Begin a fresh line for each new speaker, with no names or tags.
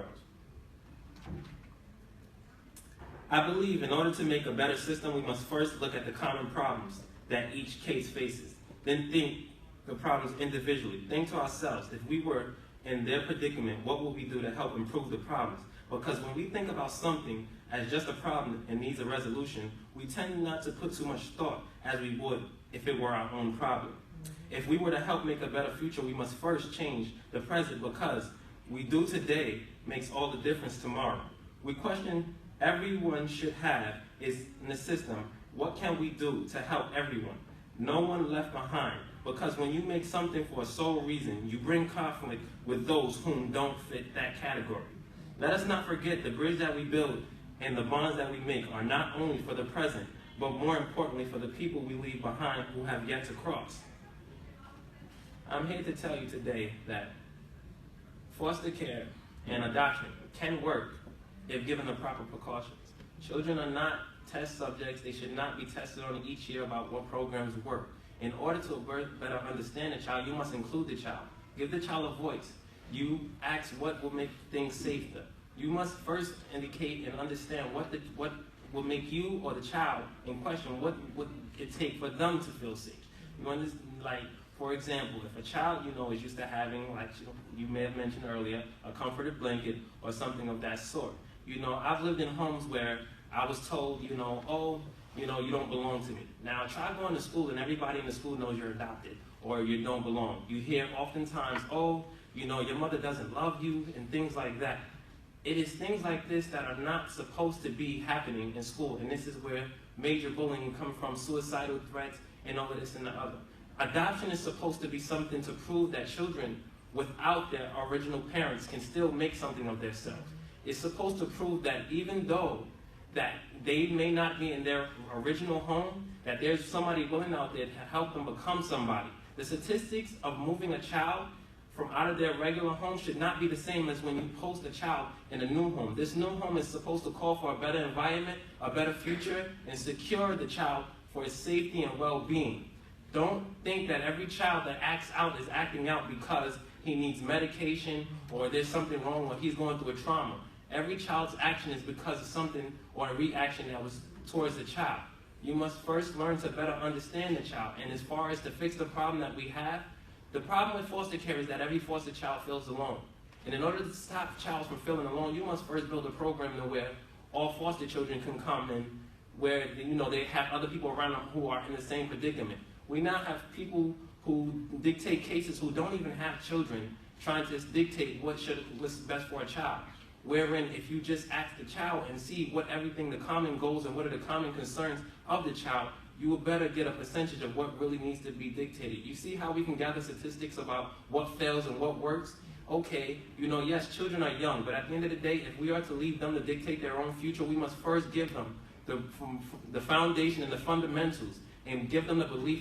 girls. I believe in order to make a better system, we must first look at the common problems that each case faces. Then think the problems individually. Think to ourselves, if we were in their predicament, what would we do to help improve the problems? Because when we think about something as just a problem and needs a resolution, we tend not to put too much thought as we would if it were our own problem. If we were to help make a better future, we must first change the present, because we do today makes all the difference tomorrow. We question everyone should have is in the system, what can we do to help everyone? No one left behind, because when you make something for a sole reason, you bring conflict with those whom don't fit that category. Let us not forget the bridge that we build and the bonds that we make are not only for the present, but more importantly for the people we leave behind who have yet to cross. I'm here to tell you today that foster care and adoption can work if given the proper precautions. Children are not test subjects. They should not be tested on each year about what programs work. In order to better understand the child, you must include the child. Give the child a voice. You ask what will make things safer. You must first indicate and understand what will make you or the child in question, what would it take for them to feel safe. You understand, like, for example, if a child is used to having, like you may have mentioned earlier, a comforted blanket or something of that sort. I've lived in homes where I was told, oh, you don't belong to me. Now try going to school and everybody in the school knows you're adopted or you don't belong. You hear oftentimes, oh, your mother doesn't love you and things like that. It is things like this that are not supposed to be happening in school, and this is where major bullying comes from, suicidal threats and all of this and the other. Adoption is supposed to be something to prove that children without their original parents can still make something of themselves. It's supposed to prove that even though that they may not be in their original home, that there's somebody willing out there to help them become somebody. The statistics of moving a child from out of their regular home should not be the same as when you post a child in a new home. This new home is supposed to call for a better environment, a better future, and secure the child for its safety and well-being. Don't think that every child that acts out is acting out because he needs medication or there's something wrong or he's going through a trauma. Every child's action is because of something or a reaction that was towards the child. You must first learn to better understand the child. And as far as to fix the problem that we have, the problem with foster care is that every foster child feels alone. And in order to stop child from feeling alone, you must first build a program where all foster children can come and where they have other people around them who are in the same predicament. We now have people who dictate cases who don't even have children trying to dictate what's best for a child. Wherein if you just ask the child and see what everything the common goals and what are the common concerns of the child, you will better get a percentage of what really needs to be dictated. You see how we can gather statistics about what fails and what works? Okay, yes, children are young, but at the end of the day, if we are to leave them to dictate their own future, we must first give them the foundation and the fundamentals and give them the belief